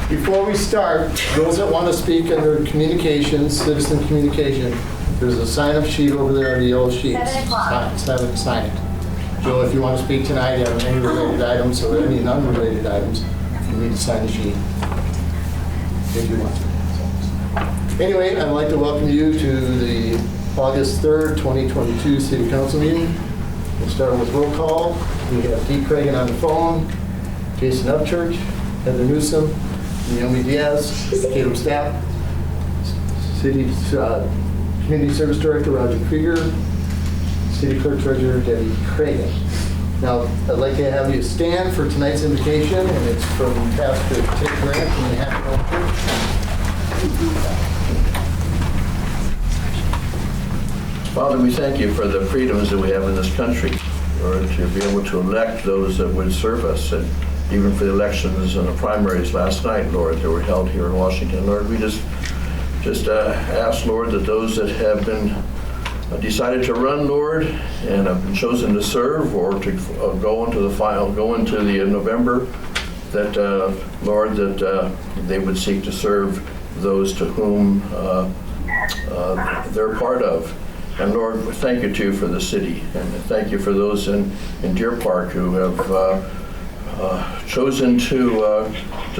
Before we start, those that want to speak under communications, citizen communication, there's a sign-up sheet over there, the yellow sheet. 7 o'clock. Sign it. Joe, if you want to speak tonight on any related items or any unrelated items, you need to sign the sheet if you want to. Anyway, I'd like to welcome you to the August 3rd, 2022 City Council meeting. We'll start with roll call. We have Dee Cragen on the phone, Jason Upchurch, Heather Newsom, Naomi Diaz, Caleb Stapp, City Community Service Director Roger Krieger, City Clerk Treasurer Debbie Cragen. Now, I'd like to have you stand for tonight's invocation, and it's from Pastor Ted Grant from the Hatfield Church. Father, we thank you for the freedoms that we have in this country, Lord, to be able to elect those that would serve us, and even for the elections and the primaries last night, Lord, that were held here in Washington. Lord, we just ask, Lord, that those that have been decided to run, Lord, and have been chosen to serve or to go into the November, that, Lord, that they would seek to serve those to whom they're part of. And Lord, thank you too for the city, and thank you for those in Deer Park who have chosen to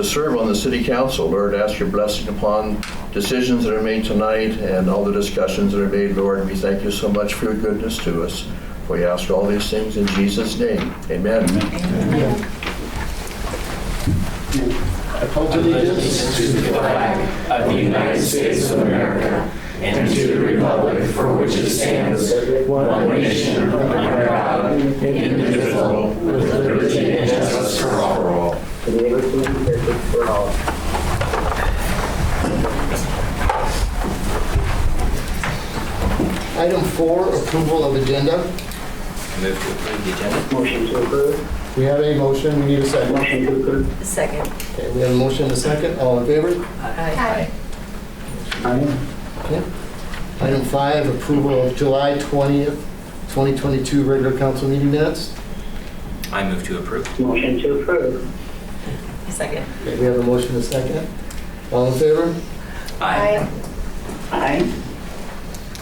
serve on the city council. Lord, ask your blessing upon decisions that are made tonight and all the discussions that are made. Lord, we thank you so much for your goodness to us. We ask all these things in Jesus' name. Amen. Amen. I pledge allegiance to the flag of the United States of America and to the republic for which it stands, one nation, under God, indivisible, with liberty and justice for all. Item 4, approval of agenda. Move to approve the agenda. Motion to approve. We have a motion, we need a second. Motion to approve. Second. Okay, we have a motion and a second. All in favor? Aye. Aye. Okay. Item 5, approval of July 20th, 2022 regular council meeting minutes. I move to approve. Motion to approve. Second. Okay, we have a motion and a second. All in favor? Aye. Aye.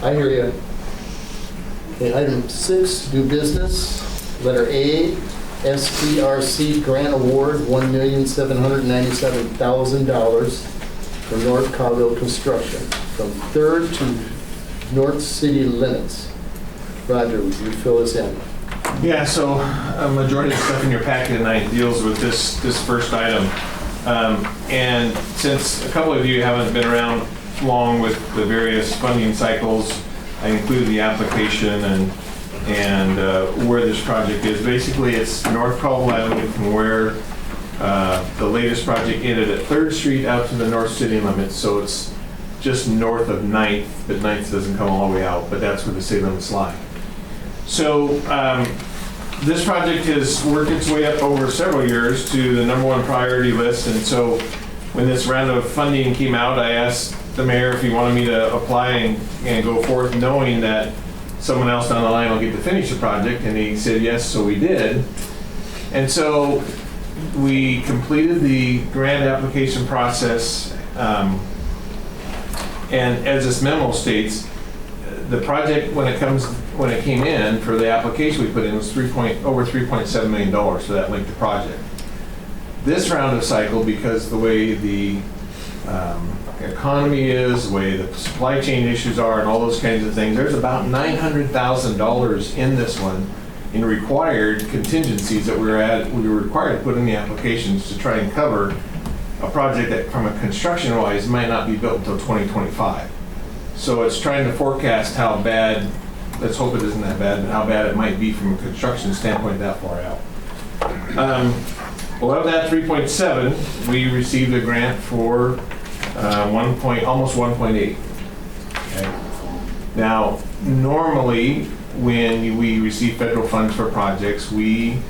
I hear you. Okay, item 6, new business. Letter A, STRC grant award, $1,797,000 for North Colville construction from 3rd to North City limits. Roger, would you fill us in? Yeah, so a majority of the stuff in your packet tonight deals with this first item. And since a couple of you haven't been around long with the various funding cycles, I include the application and where this project is. Basically, it's North Colville Avenue from where the latest project ended at 3rd Street out to the North City limits. So it's just north of 9th, but 9th doesn't come all the way out, but that's where the city limits lie. So this project has worked its way up over several years to the #1 priority list. And so when this round of funding came out, I asked the mayor if he wanted me to apply and go forth knowing that someone else down the line will get to finish the project. And he said yes, so we did. And so we completed the grant application process. And as this memo states, the project, when it came in for the application we put in, was over $3.7 million for that length of project. This round of cycle, because the way the economy is, the way the supply chain issues are, and all those kinds of things, there's about $900,000 in this one in required contingencies that we were required to put in the applications to try and cover a project that, from a construction-wise, might not be built until 2025. So it's trying to forecast how bad, let's hope it isn't that bad, but how bad it might be from a construction standpoint that far out. Well, of that 3.7, we received a grant for almost 1.8. Okay. Now, normally, when we receive federal funds for projects, we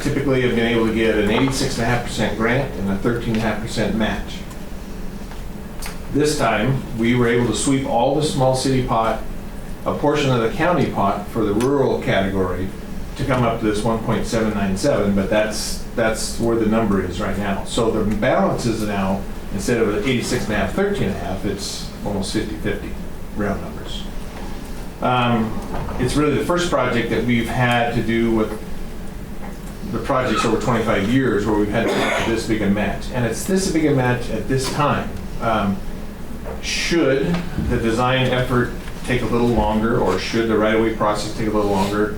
typically have been able to get an 86.5% grant and a 13.5% match. This time, we were able to sweep all the small city pot, a portion of the county pot for the rural category, to come up to this 1.797, but that's where the number is right now. So the balance is now, instead of 86.5, 13.5, it's almost 50-50, round numbers. It's really the first project that we've had to do with the projects over 25 years where we've had to have this big a match. And it's this big a match at this time. Should the design effort take a little longer, or should the right-of-way process take a little longer,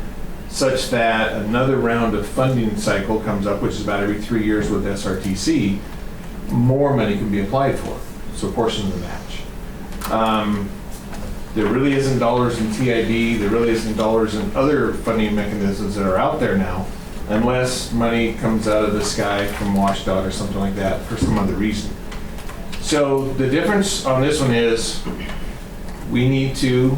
such that another round of funding cycle comes up, which is about every 3 years with SRTC, more money can be applied for, so a portion of the match. There really isn't dollars in TID, there really isn't dollars in other funding mechanisms that are out there now, unless money comes out of the sky from WashDOT or something like that for some other reason. So the difference on this one is we need to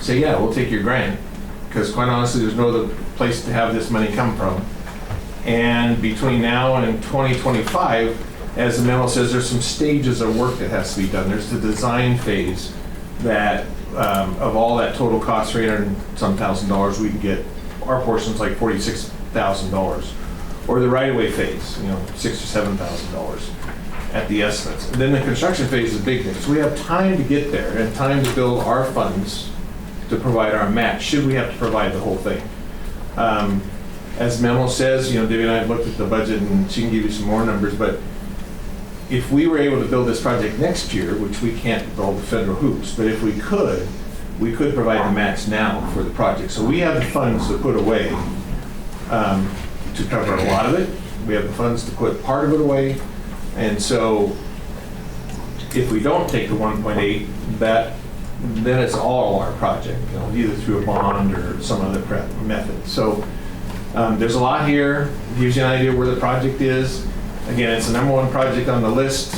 say, yeah, we'll take your grant, because quite honestly, there's no other place to have this money come from. And between now and 2025, as the memo says, there's some stages of work that has to be done. There's the design phase that of all that total cost, $300 and some $1,000, we can get our portion's like $46,000, or the right-of-way phase, $6,000 or $7,000 at the estimates. And then the construction phase is a big thing. So we have time to get there and time to build our funds to provide our match, should we have to provide the whole thing. As memo says, Debbie and I have looked at the budget and she can give you some more numbers, but if we were able to build this project next year, which we can't with all the federal hoops, but if we could provide the match now for the project. So we have the funds to put away to cover a lot of it. We have the funds to put part of it away. And so if we don't take the 1.8, then it's all our project, either through a bond or some other method. So there's a lot here. Gives you an idea where the project is. Again, it's the #1 project on the list.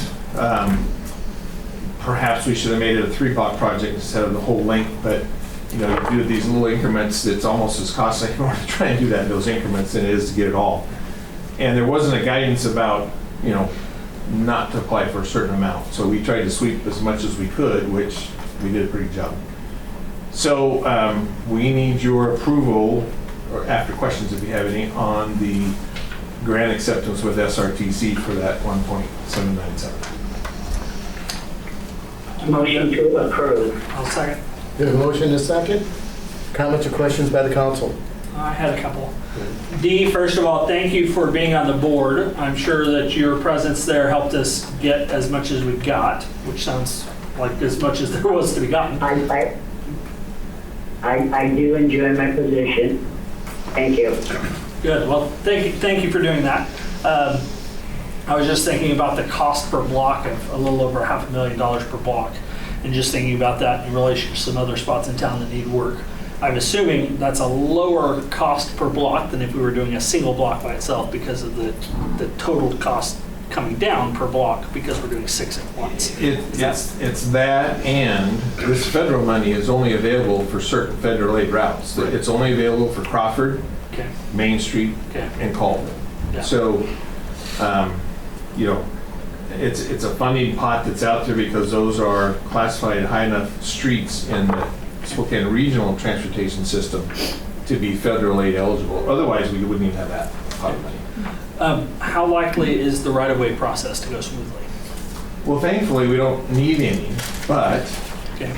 Perhaps we should have made it a 3-block project instead of the whole length, but you do these little increments, it's almost as costly in order to try and do that in those increments than it is to get it all. And there wasn't a guidance about, not to apply for a certain amount. So we tried to sweep as much as we could, which we did a pretty good job. So we need your approval, or after questions if you have any, on the grant acceptance with SRTC for that 1.797. Motion to approve. I'll second. We have a motion and a second. Comments or questions by the council? I had a couple. Dee, first of all, thank you for being on the board. I'm sure that your presence there helped us get as much as we got, which sounds like as much as there was to be gotten. I do enjoy my position. Thank you. Good. Well, thank you for doing that. I was just thinking about the cost per block of a little over $500,000 per block, and just thinking about that in relation to some other spots in town that need work. I'm assuming that's a lower cost per block than if we were doing a single block by itself, because of the total cost coming down per block because we're doing 6 at once. It's that, and this federal money is only available for certain federal aid routes. It's only available for Crawford, Okay. Main Street, Okay. and Crawford. Yeah. So, it's a funding pot that's out there because those are classified high enough streets in the Spokane Regional Transportation System to be federal aid eligible. Otherwise, we wouldn't even have that pot of money. How likely is the right-of-way process to go smoothly? Well, thankfully, we don't need any, but Okay.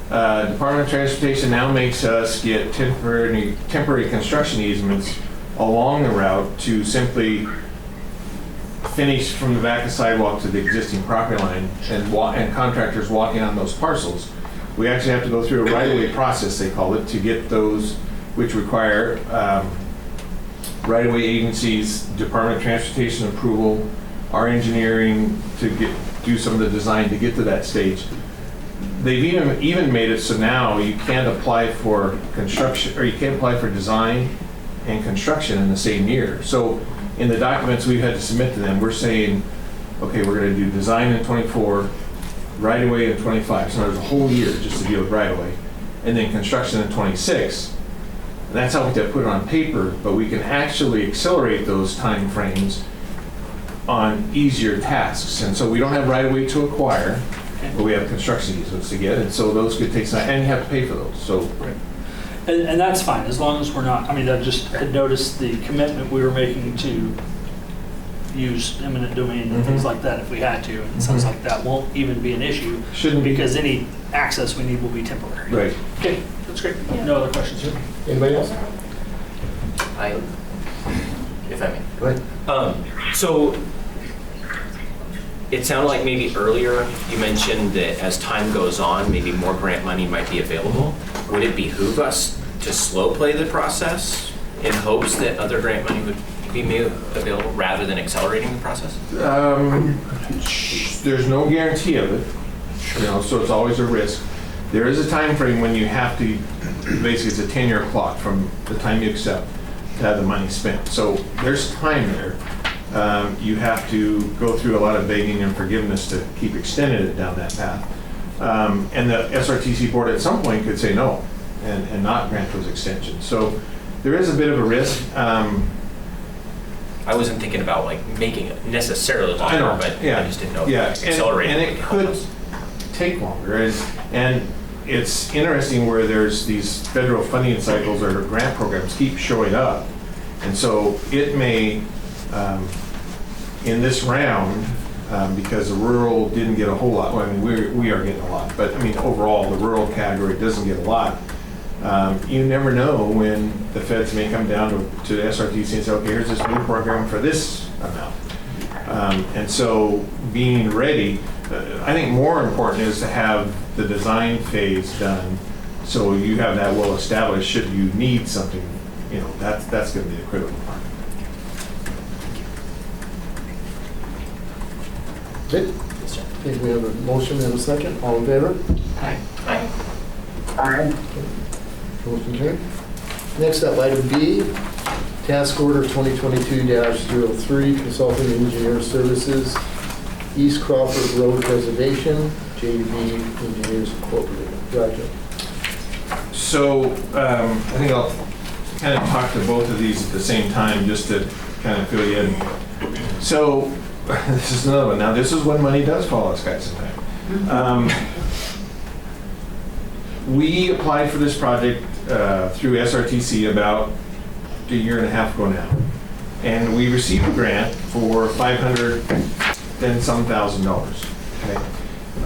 Department of Transportation now makes us get temporary construction easements along the route to simply finish from the back of the sidewalk to the existing property line, and contractors walking on those parcels. We actually have to go through a right-of-way process, they call it, to get those, which require right-of-way agencies, Department of Transportation approval, our engineering to do some of the design to get to that stage. They've even made it so now you can't apply for construction, or you can't apply for design and construction in the same year. So in the documents we've had to submit to them, we're saying, okay, we're going to do design in 24, right-of-way in 25. So there's a whole year just to deal with right-of-way, and then construction in 26. And that's how we have to put it on paper, but we can actually accelerate those time frames on easier tasks. And so we don't have right-of-way to acquire, but we have construction easements to get, and so those could take some, and you have to pay for those. So Right. And that's fine, as long as we're not, I mean, I just had noticed the commitment we were making to use eminent domain and things like that if we had to. And it sounds like that won't even be an issue. Shouldn't be. Because any access we need will be temporary. Right. Okay, that's great. No other questions? Anybody else? If I may. Go ahead. So it sounded like maybe earlier you mentioned that as time goes on, maybe more grant money might be available. Would it behoove us to slow play the process in hopes that other grant money would be made available rather than accelerating the process? There's no guarantee of it, so it's always a risk. There is a time frame when you have to, basically it's a 10-year clock from the time you accept to have the money spent. So there's time there. You have to go through a lot of begging and forgiveness to keep extending it down that path. And the SRTC board at some point could say no and not grant those extensions. So there is a bit of a risk. I wasn't thinking about like making it necessarily I know, longer, but yeah. I just didn't know. Yeah, Accelerating and it could take longer. And it's interesting where there's these federal funding cycles or grant programs keep showing up. And so it may, in this round, because the rural didn't get a whole lot, well, I mean, we are getting a lot, but I mean, overall, the rural category doesn't get a lot. You never know when the feds may come down to the SRTC and say, okay, here's this new program for this amount. And so being ready, I think more important is to have the design phase done so you have that well established should you need something, that's going to be the critical part. Okay. I think we have a motion and a second. All in favor? Aye. Aye. Motion carried. Next up, item B, task order 2022-03, consulting engineer services, East Crawford Road Preservation, JV Engineers Incorporated. Roger. So I think I'll kind of talk to both of these at the same time just to kind of fill you in. So this is another one. Now this is when money does fall out of the sky sometime. We applied for this project through SRTC about a year and a half ago now. And we received a grant for $500 and some thousand. Okay.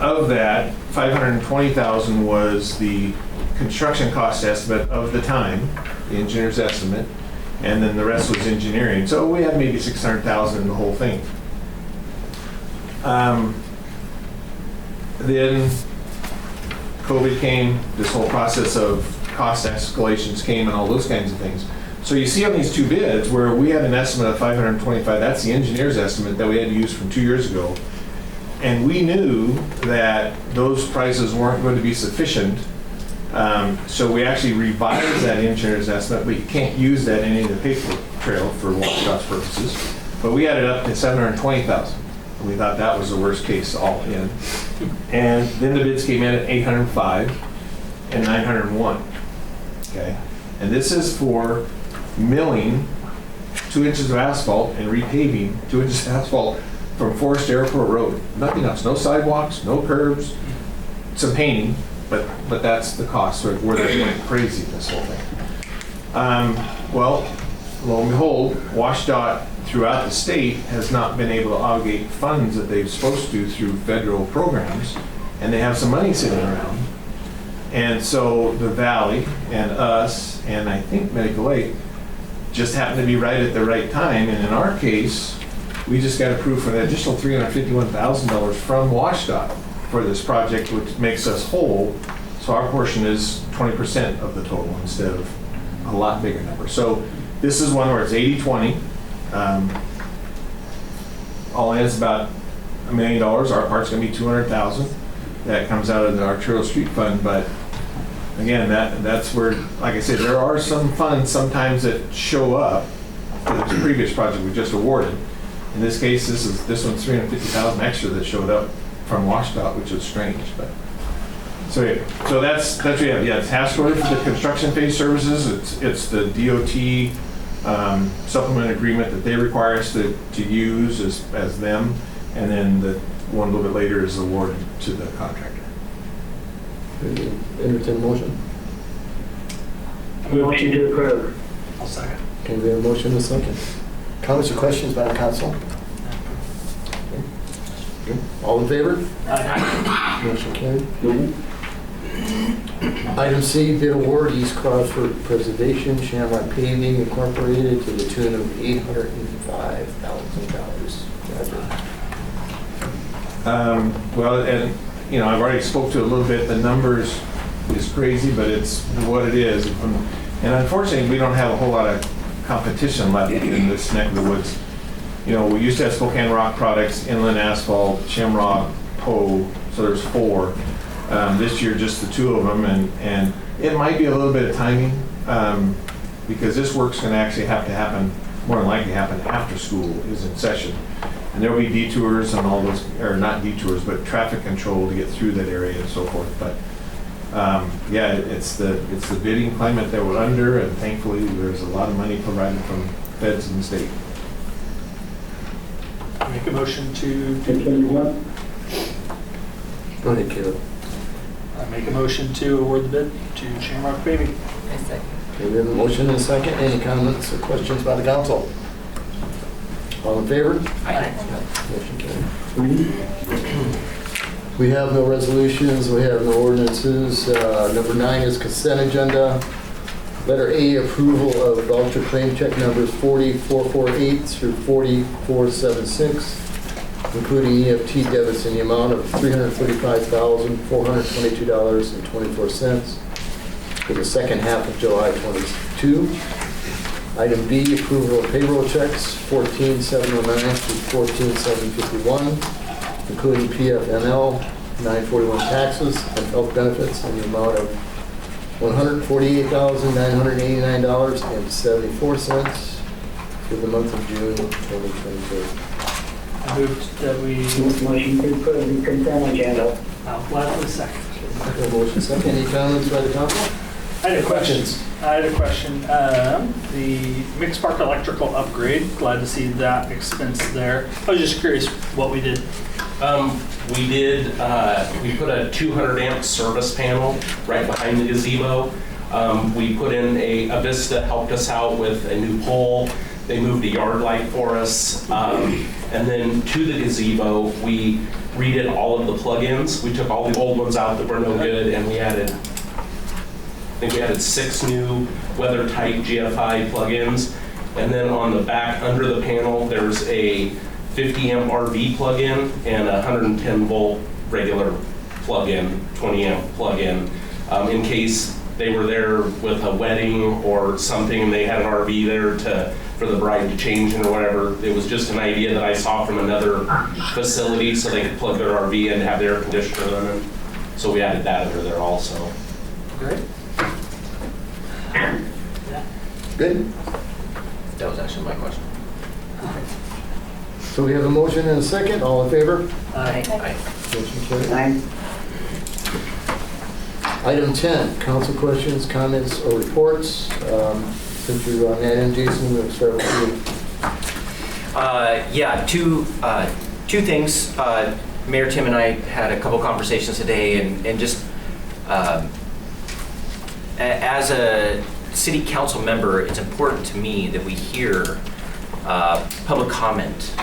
Of that, $520,000 was the construction cost estimate of the time, the engineer's estimate, and then the rest was engineering. So we had maybe $600,000 in the whole thing. Then COVID came, this whole process of cost escalations came and all those kinds of things. So you see on these two bids where we had an estimate of $525, that's the engineer's estimate that we had to use from 2 years ago. And we knew that those prices weren't going to be sufficient. So we actually revised that engineer's estimate, but you can't use that in any of the paper trail for WashDOT's purposes. But we had it up to $720,000. We thought that was the worst case all in. And then the bids came in at $805 and $901. Okay. And this is for milling 2 inches of asphalt and repaving 2 inches of asphalt from Forest Airport Road. Nothing else. No sidewalks, no curbs, some painting, but that's the cost. Where they went crazy this whole thing. Well, lo and behold, WashDOT throughout the state has not been able to obligate funds that they're supposed to through federal programs, and they have some money sitting around. And so the Valley and us, and I think Medical Lake, just happened to be right at the right time. And in our case, we just got approved for an additional $351,000 from WashDOT for this project, which makes us whole. So our portion is 20% of the total instead of a lot bigger number. So this is one where it's 80-20. All in is about $1 million. Our part's going to be $200,000. That comes out of the arterial street fund. But again, that's where, like I said, there are some funds sometimes that show up for the previous project we just awarded. In this case, this one's $350,000 extra that showed up from WashDOT, which is strange. But so yeah, so that's what you have. Yeah, task order for the construction phase services. It's the DOT supplement agreement that they require us to use as them, and then the one a little bit later is awarded to the contractor. Entertain motion. Motion to approve. I'll second. Okay, we have a motion and a second. Comments or questions by the council? Okay. All in favor? Motion carried. Item C, bid award East Crawford Preservation Shamrock Paving Incorporated to the tune of $805,000. Well, and, you know, I've already spoke to it a little bit. The numbers is crazy, but it's what it is. And unfortunately, we don't have a whole lot of competition left in this neck of the woods. You know, we used to have Spokane Rock Products, Inland Asphalt, Shamrock, Poe, so there's 4. This year, just the 2 of them, and it might be a little bit of timing, because this work's gonna actually have to happen, more than likely happen after school is in session. And there'll be detours and all those, or not detours, but traffic control to get through that area and so forth. But yeah, it's the bidding climate that we're under, and thankfully there's a lot of money provided from feds and state. Make a motion to, Go ahead, Caleb. I make a motion to award the bid to Shamrock Paving. I second. Okay, we have a motion and a second. Any comments or questions by the council? All in favor? Aye. Motion carried. We have no resolutions, we have no ordinances. Number 9 is consent agenda. Letter A, approval of voucher claim check numbers 40448 through 4476, including EFT debits in the amount of $335,422.24 for the second half of July 22. Item B, approval of payroll checks 14709 through 14751, including PFNL, 941 taxes, and health benefits in the amount of $148,989.74 for the month of June 2022. I moved that we, Motion to approve the consent agenda. I'll gladly second. Okay, motion second. Any comments by the council? I had a question. The Mixed Park electrical upgrade, glad to see that expense there. I was just curious what we did. We put a 200 amp service panel right behind the gazebo. We put in a Vista helped us out with a new pole. They moved a yard light for us. And then to the gazebo, we redid all of the plugins. We took all the old ones out that were no good, and we added, I think we added 6 new weather-tight GFI plugins. And then on the back under the panel, there's a 50 amp RV plug-in and a 110 volt regular plug-in, 20 amp plug-in, in case they were there with a wedding or something and they had an RV there for the bride to change in or whatever. It was just an idea that I saw from another facility so they could plug their RV in and have their air conditioner running. So we added that under there also. Great. Good. That was actually my question. So we have a motion and a second. All in favor? Aye. Motion carried. Aye. Item 10, council questions, comments, or reports. Since you're on that end, Jason, we'll start with you. Yeah, two things. Mayor Tim and I had a couple conversations today, and just as a city council member, it's important to me that we hear public comment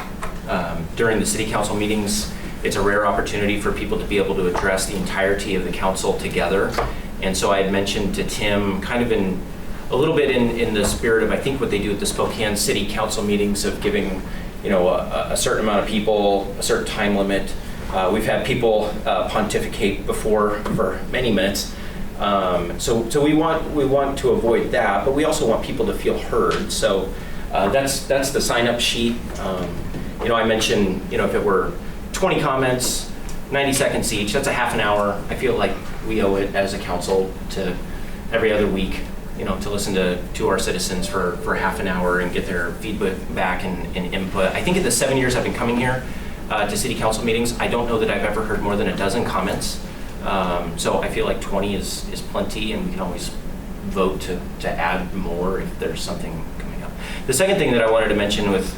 during the city council meetings. It's a rare opportunity for people to be able to address the entirety of the council together. And so I had mentioned to Tim, kind of in a little bit in the spirit of, I think, what they do at the Spokane City Council meetings of giving, you know, a certain amount of people a certain time limit. We've had people pontificate before for many minutes. So we want to avoid that, but we also want people to feel heard. So that's the sign-up sheet. You know, I mentioned, you know, if it were 20 comments, 90 seconds each, that's a half an hour. I feel like we owe it as a council to every other week, you know, to listen to our citizens for half an hour and get their feedback and input. I think in the 7 years I've been coming here to city council meetings, I don't know that I've ever heard more than a dozen comments. So I feel like 20 is plenty, and we can always vote to add more if there's something coming up. The second thing that I wanted to mention with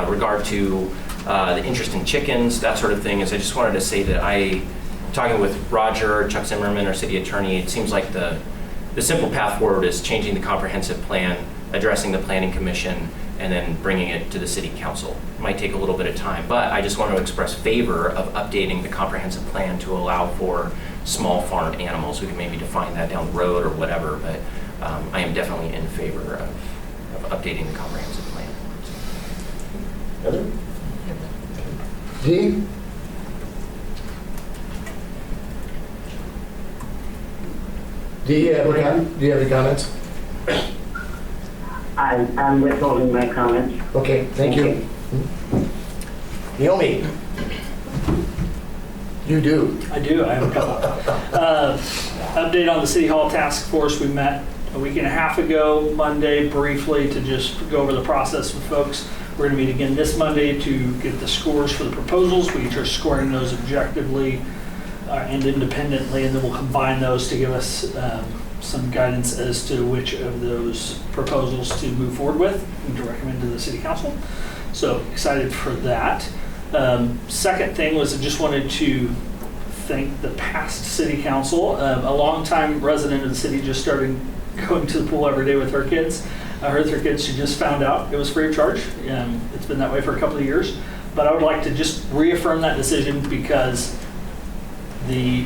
regard to the interest in chickens, that sort of thing, is I just wanted to say that talking with Roger, Chuck Zimmerman, our city attorney, it seems like the the simple path forward is changing the comprehensive plan, addressing the planning commission, and then bringing it to the city council. It might take a little bit of time, but I just want to express favor of updating the comprehensive plan to allow for small farm animals. We can maybe define that down the road or whatever, but I am definitely in favor of updating the comprehensive plan. Heather? Dee? Do you have any comments? I'm withholding my comments. Okay, thank you. Naomi? You do. I do, I have a couple. Update on the City Hall Task Force. We met a week and a half ago, Monday, briefly to just go over the process with folks. We're going to meet again this Monday to get the scores for the proposals. We each are scoring those objectively and independently, and then we'll combine those to give us some guidance as to which of those proposals to move forward with and to recommend to the City Council. So excited for that. Second thing was I just wanted to thank the past City Council. A longtime resident of the city just started going to the pool every day with her kids. Her kids, she just found out it was free of charge. It's been that way for a couple of years. But I would like to just reaffirm that decision because the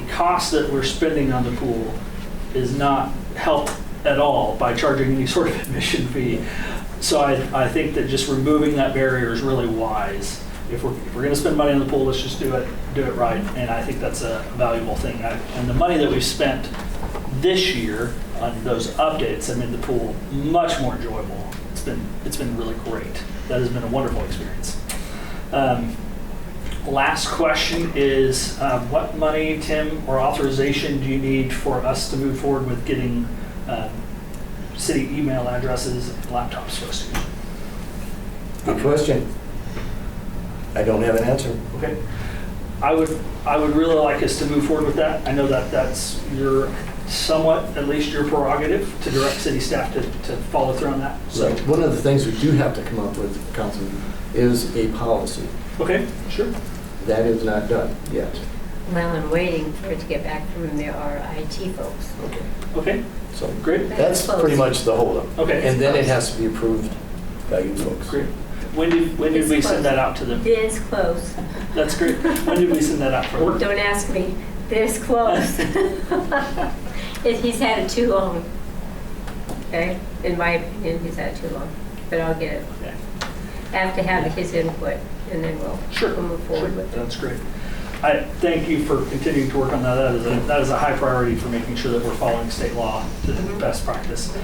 cost that we're spending on the pool is not helped at all by charging any sort of admission fee. So I think that just removing that barrier is really wise. If we're going to spend money on the pool, let's just do it right. And I think that's a valuable thing. And the money that we've spent this year on those updates have made the pool much more enjoyable. It's been really great. That has been a wonderful experience. Last question is, what money, Tim, or authorization do you need for us to move forward with getting city email addresses and laptops for us to use? Good question. I don't have an answer. Okay. I would really like us to move forward with that. I know that that's at least your prerogative to direct city staff to follow through on that. So. Right. One of the things we do have to come up with, Councilman, is a policy. Okay, sure. That is not done yet. Well, I'm waiting for it to get back from our IT folks. Okay. Okay, So Great. that's pretty much the holdup. Okay. And then it has to be approved by you folks. great. When did It's we close. send that out to them? This close. That's great. When did we send that out for them? Don't ask me. This close. He's had it too long. Okay? In my opinion, he's had it too long. But I'll get it. Okay. I have to have his input, and then we'll move forward with it. That's great. I thank you for continuing to work on that. That is a high priority for making sure that we're following state law to the best practice.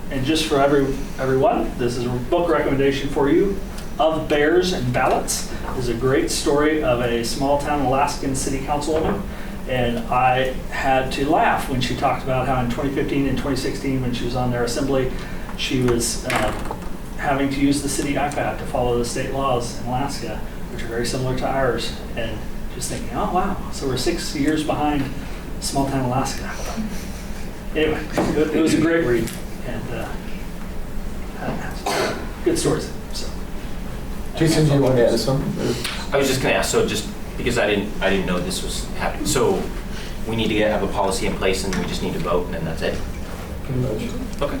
And just for everyone, this is a book recommendation for you. Of Bears and Ballots is a great story of a small town Alaskan city councilwoman. And I had to laugh when she talked about how in 2015 and 2016, when she was on their assembly, she was having to use the city iPad to follow the state laws in Alaska, which are very similar to ours. And just thinking, oh wow, so we're 6 years behind small town Alaska. Anyway, it was a great read and good stories. So. Jason, do you want to add something? I was just going to ask, so just because I didn't know this was happening, so we need to have a policy in place and we just need to vote and then that's it? Pretty much. Okay.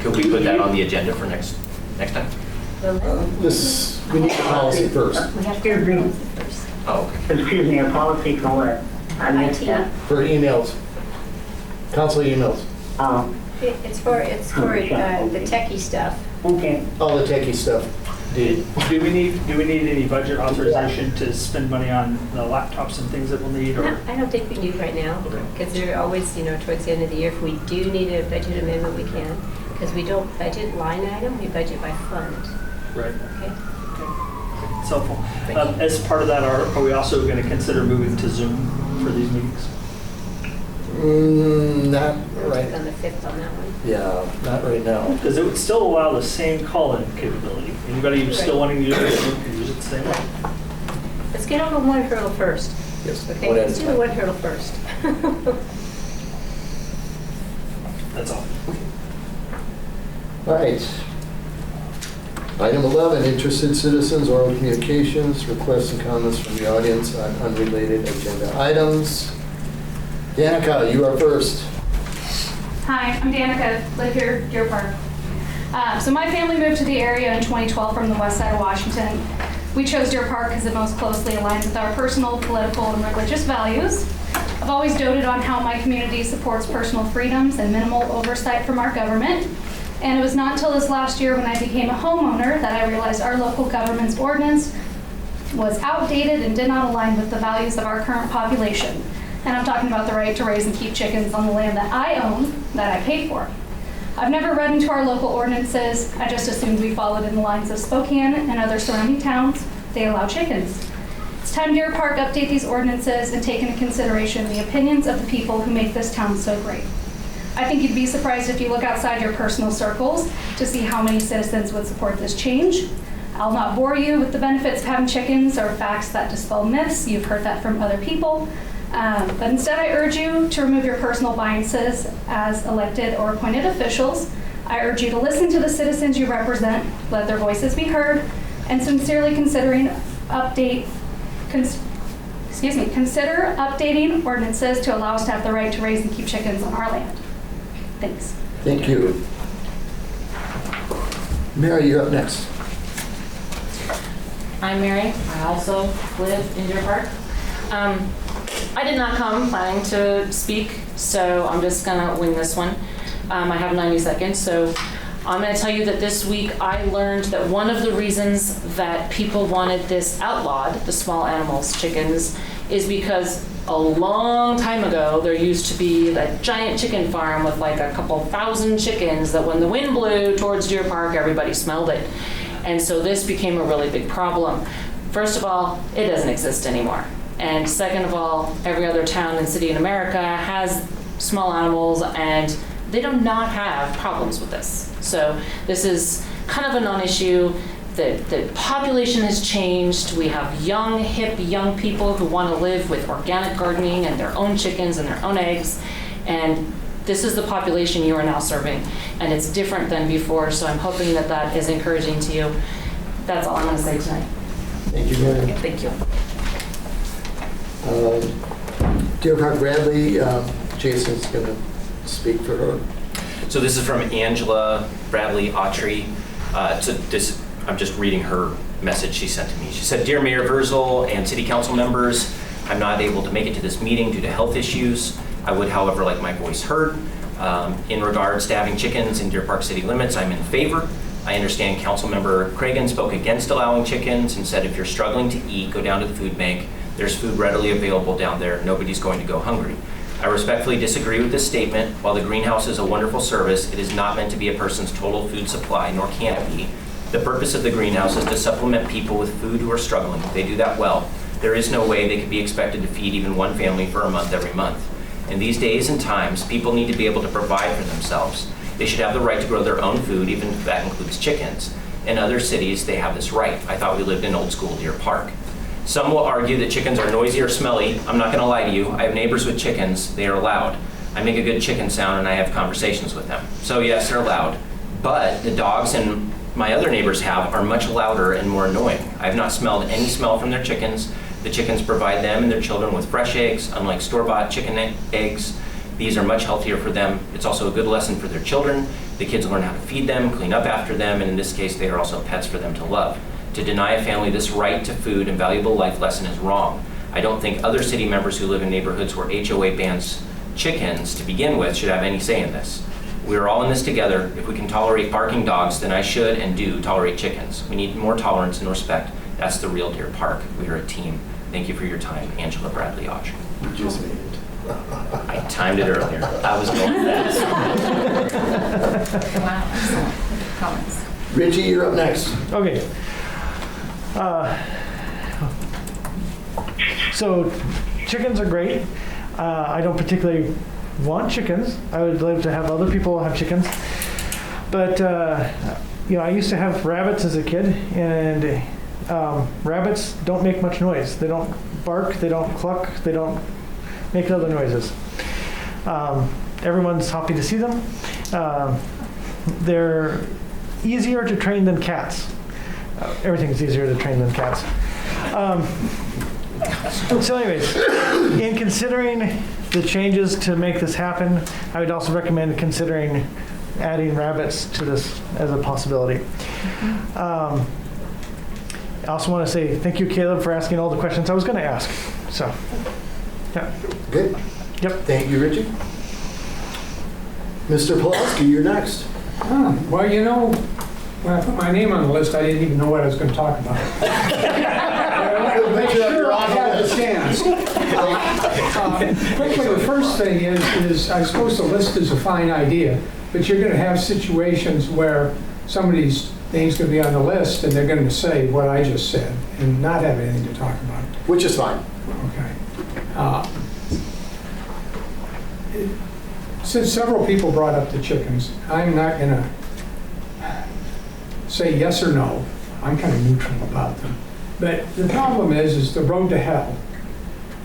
Could we put that on the agenda for next time? We need the policy first. We have to Excuse me. do it first. Oh, okay. Excuse me, a policy for what? I missed that. For emails. Council emails. It's for the techie stuff. Okay. All the techie stuff. Do we need any budget authorization to spend money on the laptops and things that we'll need? Or I don't think we do right now, because they're always, towards the end of the year, if we do need a budget amendment, we can. Because we don't budget line item, we budget by fund. right? Okay. It's helpful. As part of that, are we also going to consider moving to Zoom for these meetings? Not right. On the 5th on that one. Yeah, not right now. Because it would still allow the same call-in capability. Anybody who's still wanting to use it can use it the same way. Let's get over one hurdle first. Yes. Okay, one at a let's do time. the one hurdle first. That's all. All right. Item 11, interested citizens, oral communications, requests and comments from the audience on unrelated agenda items. Danica, you are first. Hi, I'm Danica, live here, Deer Park. So my family moved to the area in 2012 from the west side of Washington. We chose Deer Park because it most closely aligns with our personal, political, and religious values. I've always doted on how my community supports personal freedoms and minimal oversight from our government. And it was not until this last year when I became a homeowner that I realized our local government's ordinance was outdated and did not align with the values of our current population. And I'm talking about the right to raise and keep chickens on the land that I own, that I paid for. I've never read into our local ordinances. I just assumed we followed in the lines of Spokane and other surrounding towns. They allow chickens. It's time Deer Park update these ordinances and take into consideration the opinions of the people who make this town so great. I think you'd be surprised if you look outside your personal circles to see how many citizens would support this change. I'll not bore you with the benefits of having chickens or facts that dispel myths. You've heard that from other people. But instead, I urge you to remove your personal biases as elected or appointed officials. I urge you to listen to the citizens you represent, let their voices be heard, and sincerely consider updating ordinances to allow us to have the right to raise and keep chickens on our land. Thanks. Thank you. Mary, you're up next. I'm Mary. I also live in Deer Park. I did not come planning to speak, so I'm just gonna wing this one. I have 90 seconds, so I'm gonna tell you that this week I learned that one of the reasons that people wanted this outlawed, the small animals, chickens, is because a long time ago there used to be a giant chicken farm with like a couple thousand chickens that when the wind blew towards Deer Park, everybody smelled it. And so this became a really big problem. First of all, it doesn't exist anymore. And second of all, every other town and city in America has small animals and they do not have problems with this. So this is kind of a non-issue. The population has changed. We have young, hip, young people who want to live with organic gardening and their own chickens and their own eggs. And this is the population you are now serving. And it's different than before, so I'm hoping that that is encouraging to you. That's all I'm going to say tonight. Thank you, Mary. Thank you. Deer Park Bradley, Jason's going to speak for her. So this is from Angela Bradley Autry. I'm just reading her message she sent to me. She said, "Dear Mayor Verzel and City Council members, I'm not able to make it to this meeting due to health issues. I would, however, like my voice heard. In regards to having chickens in Deer Park city limits, I'm in favor. I understand Councilmember Cragen spoke against allowing chickens and said if you're struggling to eat, go down to the food bank. There's food readily available down there. Nobody's going to go hungry. I respectfully disagree with this statement. While the greenhouse is a wonderful service, it is not meant to be a person's total food supply, nor can it be. The purpose of the greenhouse is to supplement people with food who are struggling. They do that well. There is no way they could be expected to feed even one family for a month every month. In these days and times, people need to be able to provide for themselves. They should have the right to grow their own food, even if that includes chickens. In other cities, they have this right. I thought we lived in old school Deer Park. Some will argue that chickens are noisy or smelly. I'm not going to lie to you. I have neighbors with chickens. They are loud. I make a good chicken sound and I have conversations with them. So yes, they're loud. But the dogs and my other neighbors are much louder and more annoying. I have not smelled any smell from their chickens. The chickens provide them and their children with fresh eggs, unlike store-bought chicken eggs. These are much healthier for them. It's also a good lesson for their children. The kids learn how to feed them, clean up after them, and in this case, they are also pets for them to love. To deny a family this right to food and valuable life lesson is wrong. I don't think other city members who live in neighborhoods where HOA bans chickens to begin with should have any say in this. We are all in this together. If we can tolerate barking dogs, then I should and do tolerate chickens. We need more tolerance and respect. That's the real Deer Park. We are a team. Thank you for your time, Angela Bradley Autry. You just made it. I timed it earlier. I was going fast. Wow, excellent comments. Richie, you're up next. Okay. So chickens are great. I don't particularly want chickens. I would like to have other people have chickens. But, I used to have rabbits as a kid, and rabbits don't make much noise. They don't bark, they don't cluck, they don't make other noises. Everyone's happy to see them. They're easier to train than cats. Everything's easier to train than cats. So anyways, in considering the changes to make this happen, I would also recommend considering adding rabbits to this as a possibility. I also want to say thank you, Caleb, for asking all the questions I was going to ask. So, yeah. Good. Yep. Thank you, Richie. Mr. Pulaski, you're next. Well, you know, when I put my name on the list, I didn't even know what I was going to talk about. Make sure I have the chance. Quickly, the first thing is I suppose the list is a fine idea, but you're going to have situations where somebody's name's going to be on the list and they're going to say what I just said and not have anything to talk about. Which is fine. Okay. Since several people brought up the chickens, I'm not going to say yes or no. I'm kind of neutral about them. But the problem is the road to hell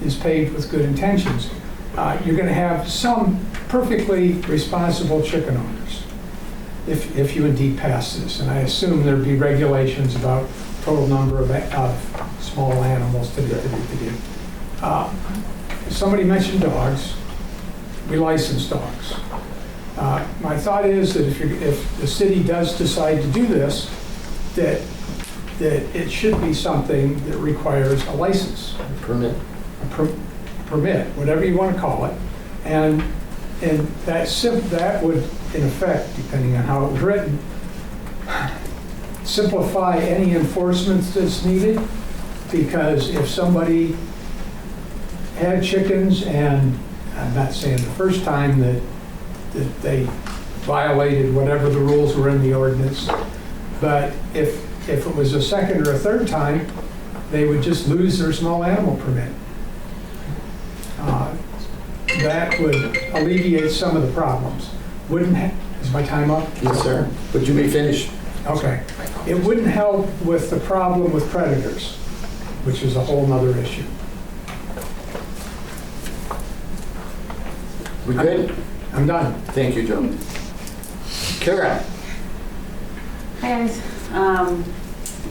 is paved with good intentions. You're going to have some perfectly responsible chicken owners if you indeed pass this. And I assume there'd be regulations about total number of small animals to do. Somebody mentioned dogs. We license dogs. My thought is that if the city does decide to do this, that it should be something that requires a license. A permit. Permit, whatever you want to call it. And that would, in effect, depending on how it was written, simplify any enforcement that's needed. Because if somebody had chickens, and I'm not saying the first time that they violated whatever the rules were in the ordinance, but if it was a second or a third time, they would just lose their small animal permit. That would alleviate some of the problems. Is my time up? Yes, sir. But you may finish. Okay. It wouldn't help with the problem with predators, which is a whole nother issue. We good? I'm done. Thank you, Joe. Kara. Hi guys.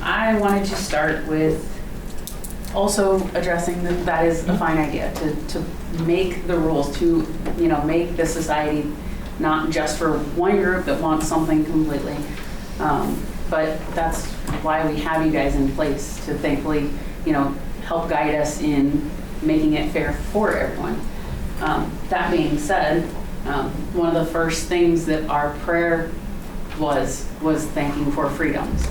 I wanted to start with also addressing that is a fine idea to make the rules, to make the society not just for one group that wants something completely, but that's why we have you guys in place to thankfully help guide us in making it fair for everyone. That being said, one of the first things that our prayer was thanking for freedoms,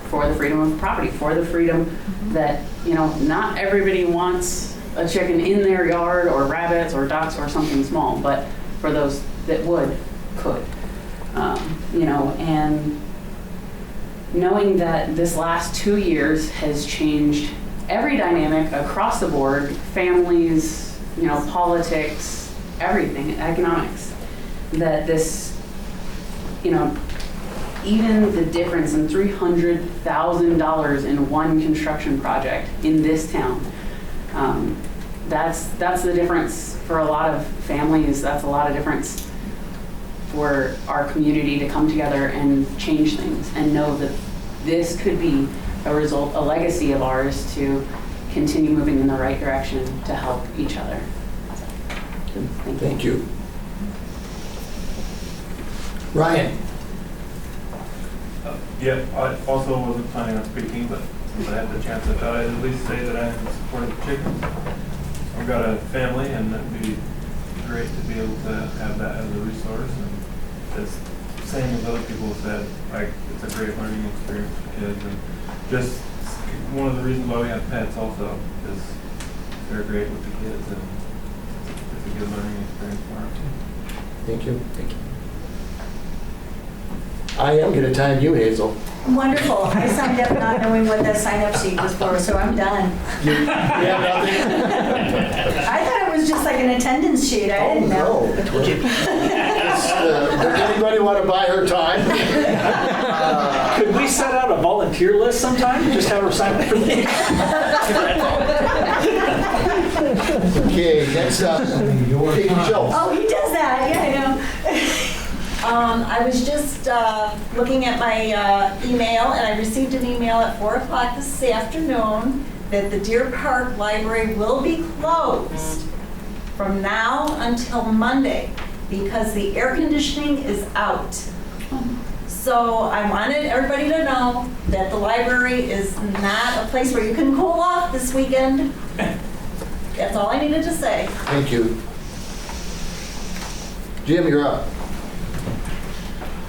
for the freedom of property, for the freedom that, not everybody wants a chicken in their yard or rabbits or ducks or something small, but for those that could, and knowing that this last 2 years has changed every dynamic across the board, families, politics, everything, economics, that this, even the difference in $300,000 in one construction project in this town, that's the difference for a lot of families. That's a lot of difference for our community to come together and change things and know that this could be a legacy of ours to continue moving in the right direction to help each other. Thank you. Ryan. Yeah, I also wasn't planning on speaking, but since I had the chance, I thought I'd at least say that I am in support of the chickens. I've got a family, and it'd be great to be able to have that as a resource. And as same as other people have said, it's a great learning experience for kids. And just one of the reasons why we have pets also is they're great with the kids, and it's a good learning experience for them. Thank you. Thank you. I am going to time you, Hazel. Wonderful. I signed up not knowing what that sign-up sheet was for, so I'm done. Yeah, nothing? I thought it was just like an attendance sheet. I didn't know. No. Does anybody want to buy her time? Could we set out a volunteer list sometime? Just have her sign up for these. Okay, next up, Joe. Oh, he does that. Yeah, I know. I was just looking at my email, and I received an email at 4 o'clock this afternoon that the Deer Park Library will be closed from now until Monday because the air conditioning is out. So I wanted everybody to know that the library is not a place where you can cool off this weekend. That's all I needed to say. Thank you. Jim, you're up.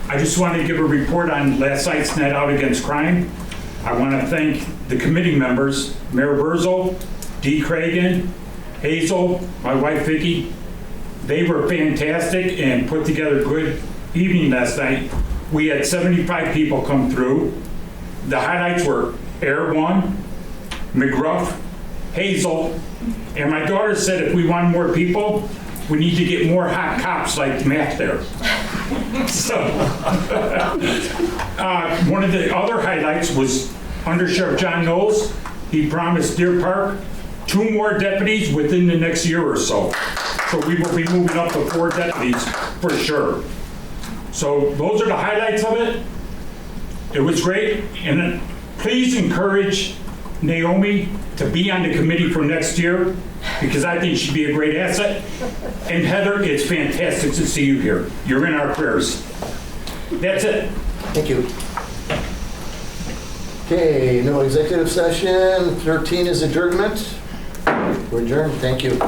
I just wanted to give a report on last night's Night Out Against Crime. I want to thank the committee members, Mayor Burzel, Dee Cragen, Hazel, my wife Vicki. They were fantastic and put together a good evening last night. We had 75 people come through. The highlights were Air One, McGruff, Hazel, and my daughter said if we want more people, we need to get more hot cops like Matt there. So, one of the other highlights was Under Sheriff John Knowles. He promised Deer Park 2 more deputies within the next year or so. So we will be moving up to 4 deputies for sure. So those are the highlights of it. It was great. And please encourage Naomi to be on the committee for next year because I think she'd be a great asset. And Heather, it's fantastic to see you here. You're in our prayers. That's it. Thank you. Okay, no executive session. 13 is adjournment. We're adjourned. Thank you.